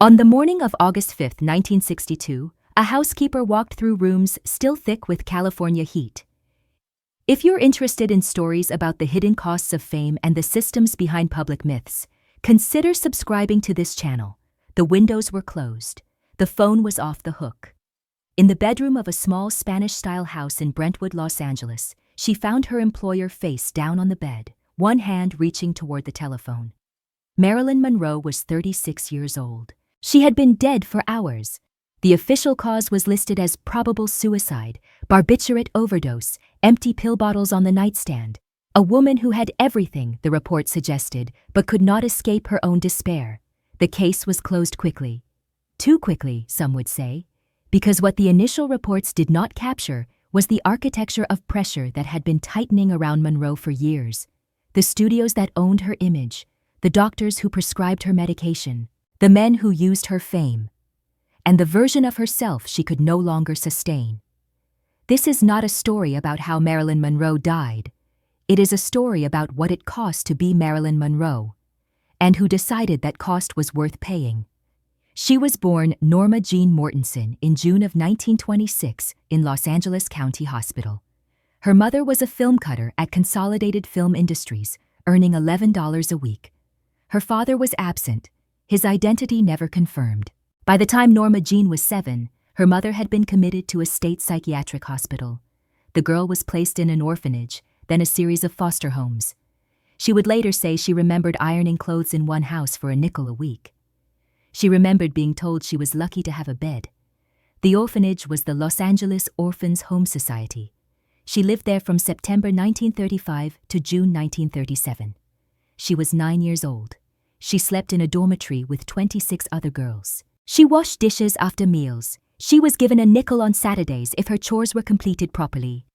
On the morning of August 5, 1962, a housekeeper walked through rooms still thick with California heat. If you're interested in stories about the hidden costs of fame and the systems behind public myths, consider subscribing to this channel. The windows were closed. The phone was off the hook. In the bedroom of a small Spanish-style house in Brentwood, Los Angeles, she found her employer face down on the bed, one hand reaching toward the telephone. Marilyn Monroe was 36 years old. She had been dead for hours. The official cause was listed as probable suicide, barbiturate overdose, empty pill bottles on the nightstand. A woman who had everything, the report suggested, but could not escape her own despair. The case was closed quickly. Too quickly, some would say, because what the initial reports did not capture was the architecture of pressure that had been tightening around Monroe for years. The studios that owned her image, the doctors who prescribed her medication, the men who used her fame, and the version of herself she could no longer sustain. This is not a story about how Marilyn Monroe died. It is a story about what it cost to be Marilyn Monroe, and who decided that cost was worth paying. She was born Norma Jean Mortensen in June of 1926 in Los Angeles County Hospital. Her mother was a film cutter at Consolidated Film Industries, earning $11 a week. Her father was absent, his identity never confirmed. By the time Norma Jean was 7, her mother had been committed to a state psychiatric hospital. The girl was placed in an orphanage, then a series of foster homes. She would later say she remembered ironing clothes in one house for a nickel a week. She remembered being told she was lucky to have a bed. The orphanage was the Los Angeles Orphans Home Society. She lived there from September 1935 to June 1937. She was 9 years old. She slept in a dormitory with 26 other girls. She washed dishes after meals. She was given a nickel on Saturdays if her chores were completed properly.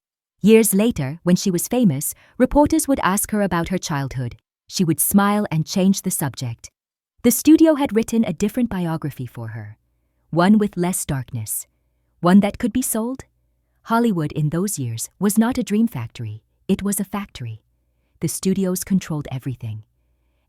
Years later, when she was famous, reporters would ask her about her childhood. She would smile and change the subject. The studio had written a different biography for her, one with less darkness, one that could be sold. Hollywood in those years was not a dream factory, it was a factory. The studios controlled everything.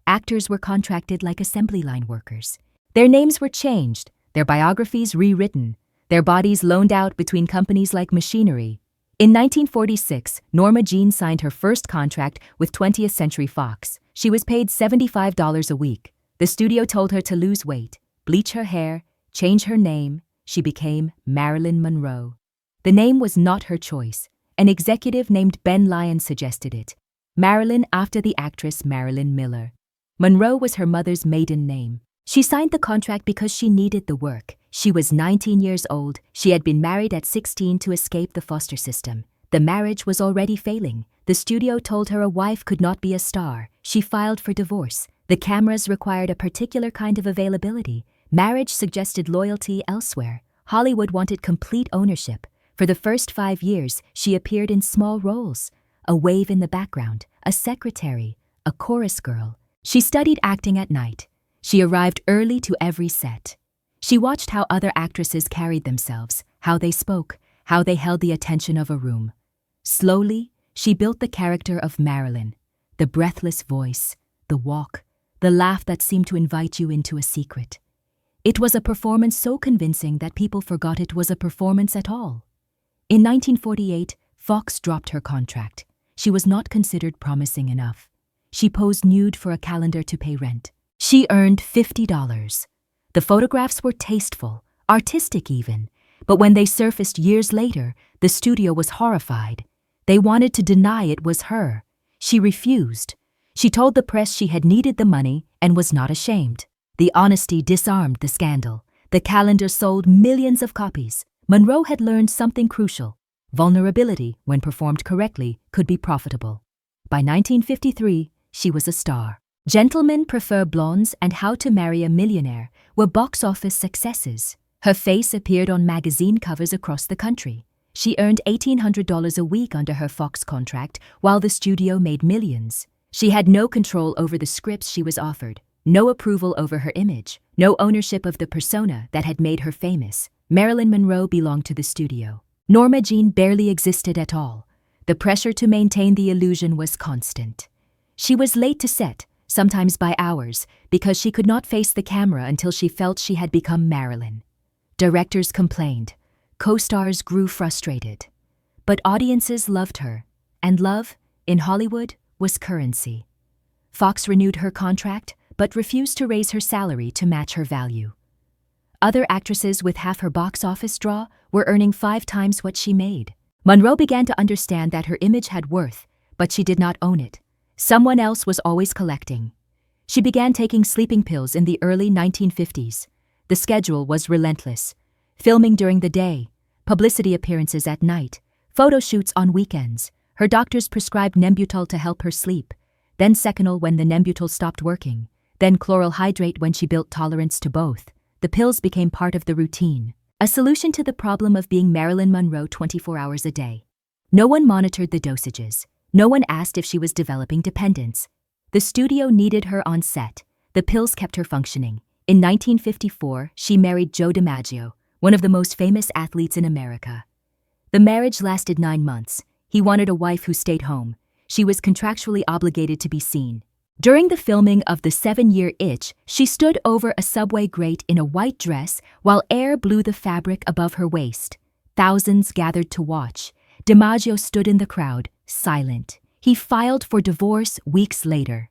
Actors were contracted like assembly line workers. Their names were changed, their biographies rewritten, their bodies loaned out between companies like machinery. In 1946, Norma Jean signed her first contract with 20th Century Fox. She was paid $75 a week. The studio told her to lose weight, bleach her hair, change her name. She became Marilyn Monroe. The name was not her choice. An executive named Ben Lyons suggested it. Marilyn after the actress Marilyn Miller. Monroe was her mother's maiden name. She signed the contract because she needed the work. She was 19 years old. She had been married at 16 to escape the foster system. The marriage was already failing. The studio told her a wife could not be a star. She filed for divorce. The cameras required a particular kind of availability. Marriage suggested loyalty elsewhere. Hollywood wanted complete ownership. For the first 5 years, she appeared in small roles. A wave in the background, a secretary, a chorus girl. She studied acting at night. She arrived early to every set. She watched how other actresses carried themselves, how they spoke, how they held the attention of a room. Slowly, she built the character of Marilyn, the breathless voice, the walk, the laugh that seemed to invite you into a secret. It was a performance so convincing that people forgot it was a performance at all. In 1948, Fox dropped her contract. She was not considered promising enough. She posed nude for a calendar to pay rent. She earned $50. The photographs were tasteful, artistic even, but when they surfaced years later, the studio was horrified. They wanted to deny it was her. She refused. She told the press she had needed the money and was not ashamed. The honesty disarmed the scandal. The calendar sold millions of copies. Monroe had learned something crucial. Vulnerability, when performed correctly, could be profitable. By 1953, she was a star. Gentlemen Prefer Blondes and How to Marry a Millionaire were box office successes. Her face appeared on magazine covers across the country. She earned $1,800 a week under her Fox contract, while the studio made millions. She had no control over the scripts she was offered, no approval over her image, no ownership of the persona that had made her famous. Marilyn Monroe belonged to the studio. Norma Jean barely existed at all. The pressure to maintain the illusion was constant. She was late to set, sometimes by hours, because she could not face the camera until she felt she had become Marilyn. Directors complained. Co-stars grew frustrated. But audiences loved her, and love, in Hollywood, was currency. Fox renewed her contract, but refused to raise her salary to match her value. Other actresses with half her box office draw were earning 5 times what she made. Monroe began to understand that her image had worth, but she did not own it. Someone else was always collecting. She began taking sleeping pills in the early 1950s. The schedule was relentless. Filming during the day, publicity appearances at night, photo shoots on weekends. Her doctors prescribed Nembutal to help her sleep, then Seconal when the Nembutal stopped working, then chloral hydrate when she built tolerance to both. The pills became part of the routine, a solution to the problem of being Marilyn Monroe 24 hours a day. No one monitored the dosages. No one asked if she was developing dependence. The studio needed her on set. The pills kept her functioning. In 1954, she married Joe DiMaggio, one of the most famous athletes in America. The marriage lasted 9 months. He wanted a wife who stayed home. She was contractually obligated to be seen. During the filming of The 7-Year Itch, she stood over a subway grate in a white dress while air blew the fabric above her waist. Thousands gathered to watch. DiMaggio stood in the crowd, silent. He filed for divorce weeks later.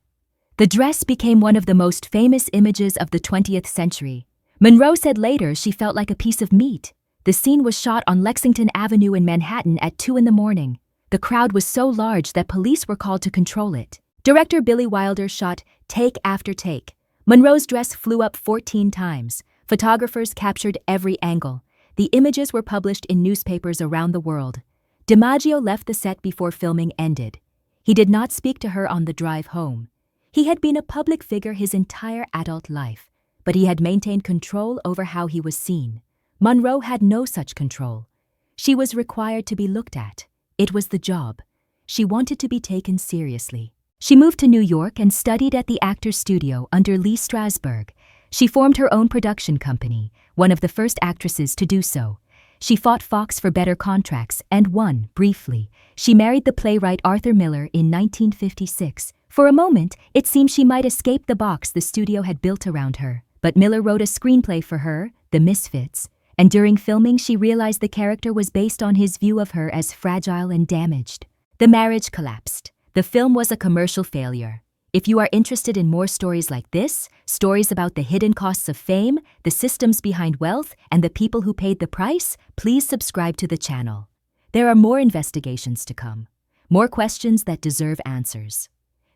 The dress became one of the most famous images of the 20th century. Monroe said later she felt like a piece of meat. The scene was shot on Lexington Avenue in Manhattan at 2 a.m. The crowd was so large that police were called to control it. Director Billy Wilder shot take after take. Monroe's dress flew up 14 times. Photographers captured every angle. The images were published in newspapers around the world. DiMaggio left the set before filming ended. He did not speak to her on the drive home. He had been a public figure his entire adult life, but he had maintained control over how he was seen. Monroe had no such control. She was required to be looked at. It was the job. She wanted to be taken seriously. She moved to New York and studied at the Actors Studio under Lee Strasberg. She formed her own production company, one of the first actresses to do so. She fought Fox for better contracts and won, briefly. She married the playwright Arthur Miller in 1956. For a moment, it seemed she might escape the box the studio had built around her. But Miller wrote a screenplay for her, The Misfits, and during filming she realized the character was based on his view of her as fragile and damaged. The marriage collapsed. The film was a commercial failure. If you are interested in more stories like this, stories about the hidden costs of fame, the systems behind wealth, and the people who paid the price, please subscribe to the channel. There are more investigations to come. More questions that deserve answers.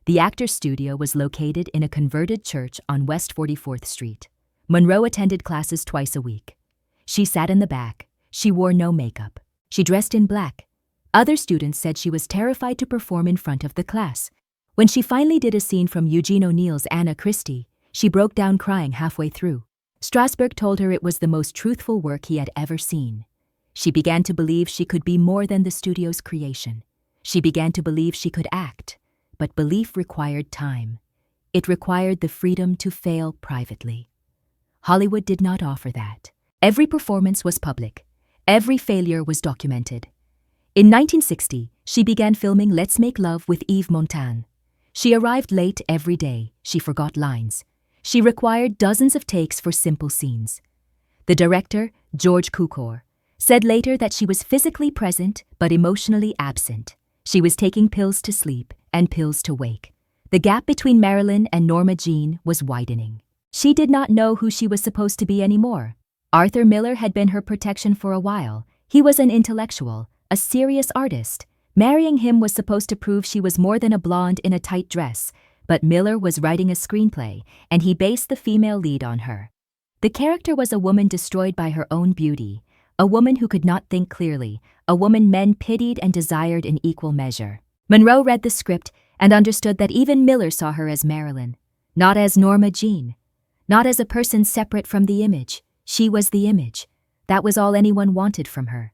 The Actors Studio was located in a converted church on West 44th Street. Monroe attended classes twice a week. She sat in the back. She wore no makeup. She dressed in black. Other students said she was terrified to perform in front of the class. When she finally did a scene from Eugene O'Neill's Anna Christie, she broke down crying halfway through. Strasberg told her it was the most truthful work he had ever seen. She began to believe she could be more than the studio's creation. She began to believe she could act, but belief required time. It required the freedom to fail privately. Hollywood did not offer that. Every performance was public. Every failure was documented. In 1960, she began filming Let's Make Love with Yves Montand. She arrived late every day. She forgot lines. She required dozens of takes for simple scenes. The director, George Cukor, said later that she was physically present but emotionally absent. She was taking pills to sleep and pills to wake. The gap between Marilyn and Norma Jean was widening. She did not know who she was supposed to be anymore. Arthur Miller had been her protection for a while. He was an intellectual, a serious artist. Marrying him was supposed to prove she was more than a blonde in a tight dress, but Miller was writing a screenplay, and he based the female lead on her. The character was a woman destroyed by her own beauty, a woman who could not think clearly, a woman men pitied and desired in equal measure. Monroe read the script and understood that even Miller saw her as Marilyn, not as Norma Jean, not as a person separate from the image. She was the image. That was all anyone wanted from her.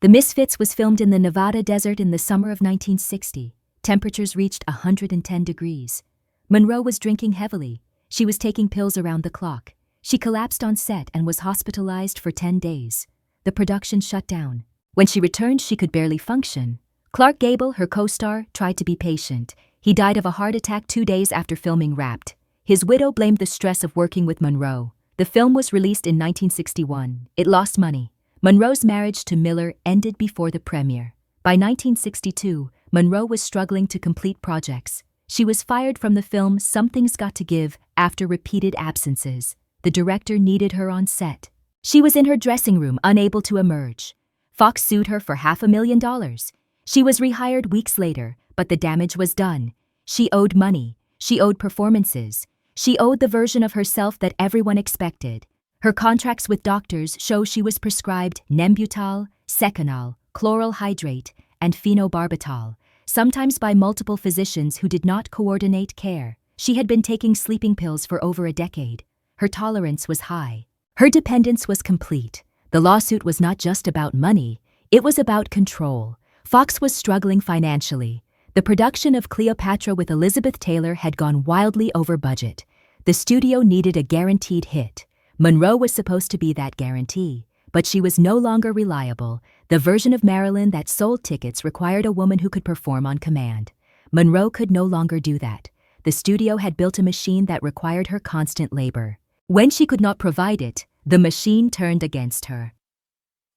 The Misfits was filmed in the Nevada desert in the summer of 1960. Temperatures reached 110 degrees. Monroe was drinking heavily. She was taking pills around the clock. She collapsed on set and was hospitalized for 10 days. The production shut down. When she returned, she could barely function. Clark Gable, her co-star, tried to be patient. He died of a heart attack 2 days after filming Wrapped. His widow blamed the stress of working with Monroe. The film was released in 1961. It lost money. Monroe's marriage to Miller ended before the premiere. By 1962, Monroe was struggling to complete projects. She was fired from the film Something's Got to Give after repeated absences. The director needed her on set. She was in her dressing room, unable to emerge. Fox sued her for $500,000. She was rehired weeks later, but the damage was done. She owed money. She owed performances. She owed the version of herself that everyone expected. Her contracts with doctors show she was prescribed Nembutal, Seconal, chloral hydrate, and phenobarbital, sometimes by multiple physicians who did not coordinate care. She had been taking sleeping pills for over a decade. Her tolerance was high. Her dependence was complete. The lawsuit was not just about money, it was about control. Fox was struggling financially. The production of Cleopatra with Elizabeth Taylor had gone wildly over budget. The studio needed a guaranteed hit. Monroe was supposed to be that guarantee, but she was no longer reliable. The version of Marilyn that sold tickets required a woman who could perform on command. Monroe could no longer do that. The studio had built a machine that required her constant labor. When she could not provide it, the machine turned against her.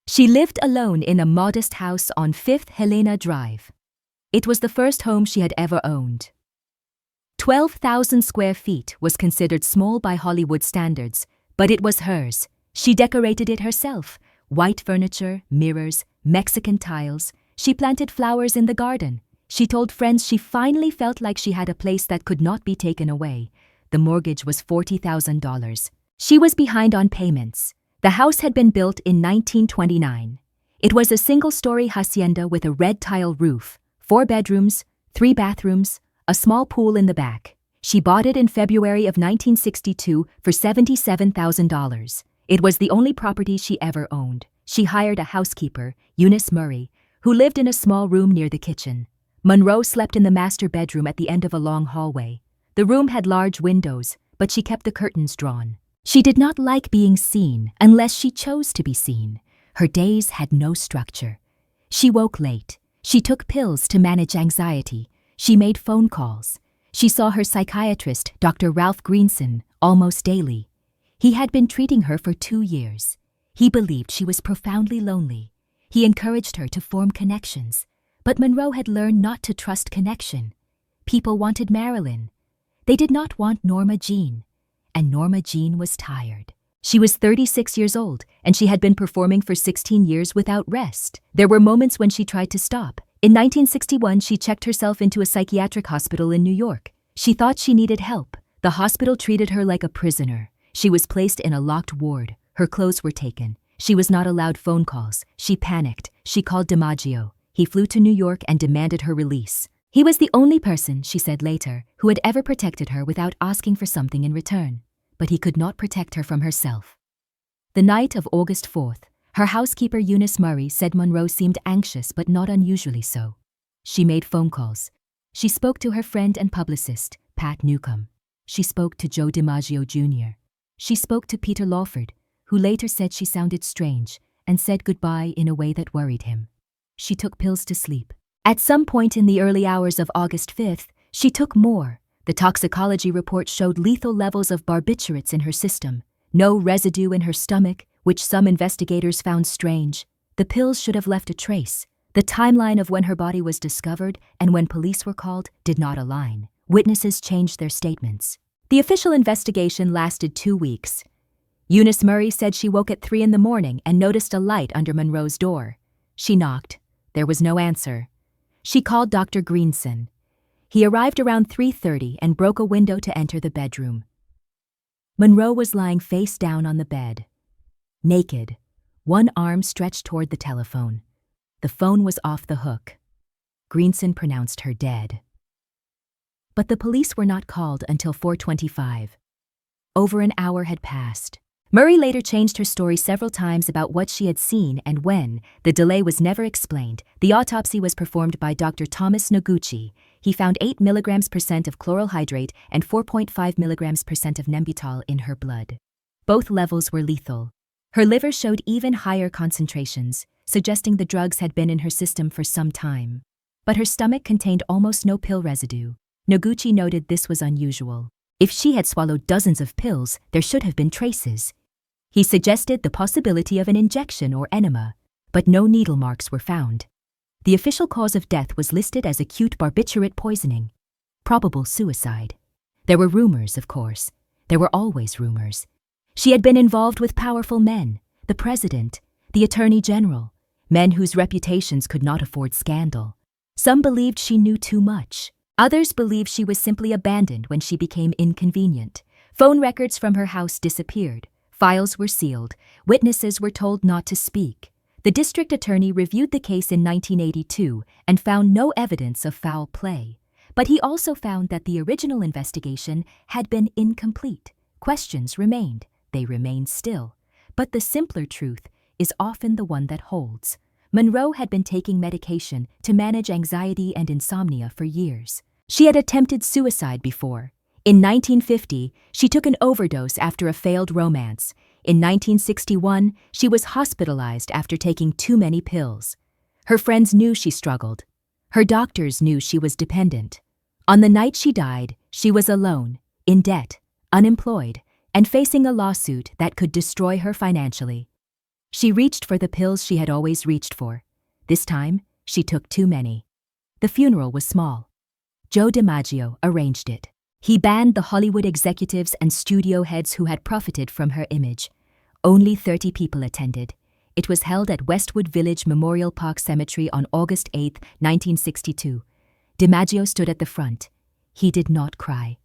She lived alone in a modest house on 5th Helena Drive. It was the first home she had ever owned. 12,000 square feet was considered small by Hollywood standards, but it was hers. She decorated it herself. White furniture, mirrors, Mexican tiles. She planted flowers in the garden. She told friends she finally felt like she had a place that could not be taken away. The mortgage was $40,000. She was behind on payments. The house had been built in 1929. It was a single-story hacienda with a red tile roof, 4 bedrooms, 3 bathrooms, a small pool in the back. She bought it in February of 1962 for $77,000. It was the only property she ever owned. She hired a housekeeper, Eunice Murray, who lived in a small room near the kitchen. Monroe slept in the master bedroom at the end of a long hallway. The room had large windows, but she kept the curtains drawn. She did not like being seen unless she chose to be seen. Her days had no structure. She woke late. She took pills to manage anxiety. She made phone calls. She saw her psychiatrist, Dr. Ralph Greenson, almost daily. He had been treating her for 2 years. He believed she was profoundly lonely. He encouraged her to form connections. But Monroe had learned not to trust connection. People wanted Marilyn. They did not want Norma Jean. And Norma Jean was tired. She was 36 years old, and she had been performing for 16 years without rest. There were moments when she tried to stop. In 1961, she checked herself into a psychiatric hospital in New York. She thought she needed help. The hospital treated her like a prisoner. She was placed in a locked ward. Her clothes were taken. She was not allowed phone calls. She panicked. She called DiMaggio. He flew to New York and demanded her release. He was the only person, she said later, who had ever protected her without asking for something in return. But he could not protect her from herself. The night of August 4th, her housekeeper Eunice Murray said Monroe seemed anxious but not unusually so. She made phone calls. She spoke to her friend and publicist, Pat Newcomb. She spoke to Joe DiMaggio Jr. She spoke to Peter Lawford, who later said she sounded strange and said goodbye in a way that worried him. She took pills to sleep. At some point in the early hours of August 5th, she took more. The toxicology report showed lethal levels of barbiturates in her system, no residue in her stomach, which some investigators found strange. The pills should have left a trace. The timeline of when her body was discovered and when police were called did not align. Witnesses changed their statements. The official investigation lasted 2 weeks. Eunice Murray said she woke at 3 a.m. and noticed a light under Monroe's door. She knocked. There was no answer. She called Dr. Greenson. He arrived around 3:30 and broke a window to enter the bedroom. Monroe was lying face down on the bed, naked, one arm stretched toward the telephone. The phone was off the hook. Greenson pronounced her dead. But the police were not called until 4:25. Over an hour had passed. Murray later changed her story several times about what she had seen and when. The delay was never explained. The autopsy was performed by Dr. Thomas Noguchi. He found 8 mg% of chloral hydrate and 4.5 mg% of Nembutal in her blood. Both levels were lethal. Her liver showed even higher concentrations, suggesting the drugs had been in her system for some time. But her stomach contained almost no pill residue. Noguchi noted this was unusual. If she had swallowed dozens of pills, there should have been traces. He suggested the possibility of an injection or enema, but no needle marks were found. The official cause of death was listed as acute barbiturate poisoning, probable suicide. There were rumors, of course. There were always rumors. She had been involved with powerful men, the president, the attorney general, men whose reputations could not afford scandal. Some believed she knew too much. Others believed she was simply abandoned when she became inconvenient. Phone records from her house disappeared. Files were sealed. Witnesses were told not to speak. The district attorney reviewed the case in 1982 and found no evidence of foul play. But he also found that the original investigation had been incomplete. Questions remained. They remained still. But the simpler truth is often the one that holds. Monroe had been taking medication to manage anxiety and insomnia for years. She had attempted suicide before. In 1950, she took an overdose after a failed romance. In 1961, she was hospitalized after taking too many pills. Her friends knew she struggled. Her doctors knew she was dependent. On the night she died, she was alone, in debt, unemployed, and facing a lawsuit that could destroy her financially. She reached for the pills she had always reached for. This time, she took too many. The funeral was small. Joe DiMaggio arranged it. He banned the Hollywood executives and studio heads who had profited from her image. Only 30 people attended. It was held at Westwood Village Memorial Park Cemetery on August 8, 1962. DiMaggio stood at the front. He did not cry.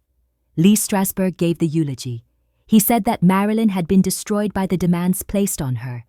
Lee Strasberg gave the eulogy. He said that Marilyn had been destroyed by the demands placed on her,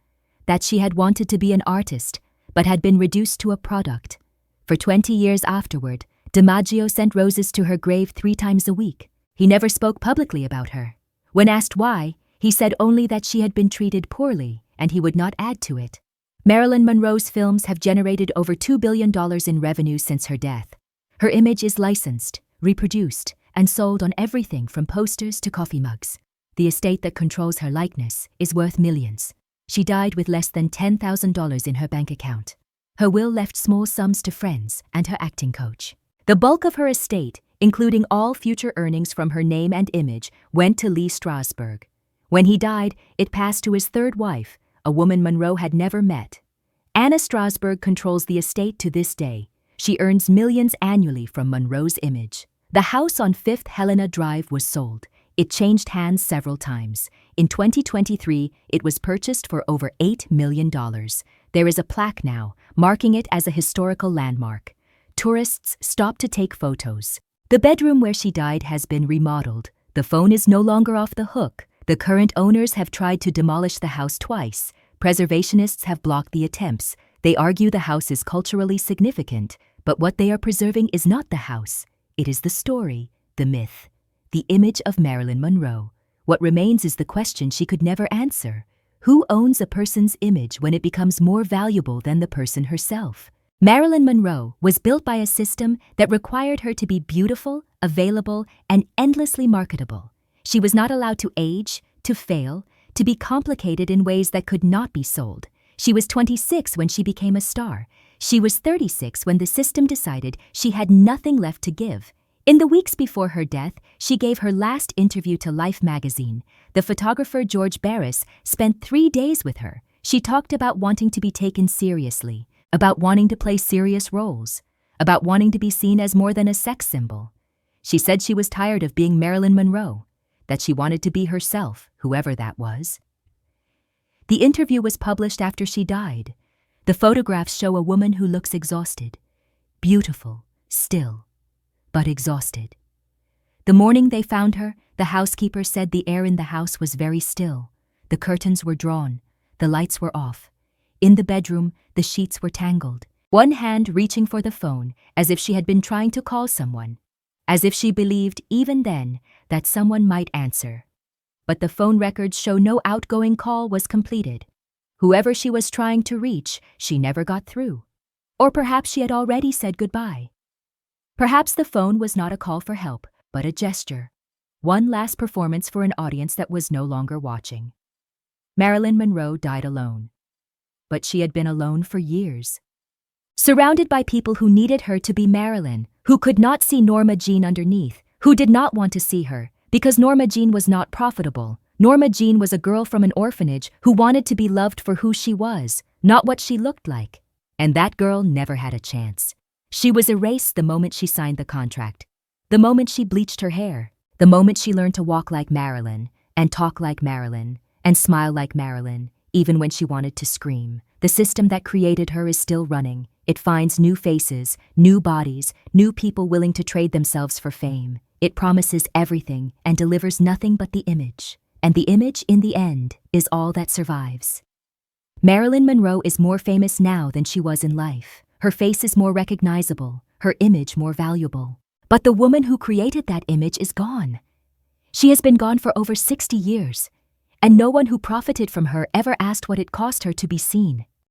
that she had wanted to be an artist, but had been reduced to a product. For 20 years afterward, DiMaggio sent roses to her grave 3 times a week. He never spoke publicly about her. When asked why, he said only that she had been treated poorly, and he would not add to it. Marilyn Monroe's films have generated over $2 billion in revenue since her death. Her image is licensed, reproduced, and sold on everything from posters to coffee mugs. The estate that controls her likeness is worth millions. She died with less than $10,000 in her bank account. Her will left small sums to friends and her acting coach. The bulk of her estate, including all future earnings from her name and image, went to Lee Strasberg. When he died, it passed to his third wife, a woman Monroe had never met. Anna Strasberg controls the estate to this day. She earns millions annually from Monroe's image. The house on 5th Helena Drive was sold. It changed hands several times. In 2023, it was purchased for over $8 million. There is a plaque now, marking it as a historical landmark. Tourists stop to take photos. The bedroom where she died has been remodeled. The phone is no longer off the hook. The current owners have tried to demolish the house twice. Preservationists have blocked the attempts. They argue the house is culturally significant, but what they are preserving is not the house. It is the story, the myth, the image of Marilyn Monroe. What remains is the question she could never answer. Who owns a person's image when it becomes more valuable than the person herself? Marilyn Monroe was built by a system that required her to be beautiful, available, and endlessly marketable. She was not allowed to age, to fail, to be complicated in ways that could not be sold. She was 26 when she became a star. She was 36 when the system decided she had nothing left to give. In the weeks before her death, she gave her last interview to Life magazine. The photographer George Barris spent 3 days with her. She talked about wanting to be taken seriously, about wanting to play serious roles, about wanting to be seen as more than a sex symbol. She said she was tired of being Marilyn Monroe, that she wanted to be herself, whoever that was. The interview was published after she died. The photographs show a woman who looks exhausted, beautiful, still, but exhausted. The morning they found her, the housekeeper said the air in the house was very still. The curtains were drawn, the lights were off. In the bedroom, the sheets were tangled, one hand reaching for the phone as if she had been trying to call someone, as if she believed even then that someone might answer. But the phone records show no outgoing call was completed. Whoever she was trying to reach, she never got through. Or perhaps she had already said goodbye. Perhaps the phone was not a call for help, but a gesture. One last performance for an audience that was no longer watching. Marilyn Monroe died alone. But she had been alone for years. Surrounded by people who needed her to be Marilyn, who could not see Norma Jean underneath, who did not want to see her, because Norma Jean was not profitable. Norma Jean was a girl from an orphanage who wanted to be loved for who she was, not what she looked like. And that girl never had a chance. She was erased the moment she signed the contract, the moment she bleached her hair, the moment she learned to walk like Marilyn, and talk like Marilyn, and smile like Marilyn, even when she wanted to scream. The system that created her is still running. It finds new faces, new bodies, new people willing to trade themselves for fame. It promises everything and delivers nothing but the image. And the image, in the end, is all that survives. Marilyn Monroe is more famous now than she was in life. Her face is more recognizable, her image more valuable. But the woman who created that image is gone. She has been gone for over 60 years, and no one who profited from her ever asked what it cost her to be seen.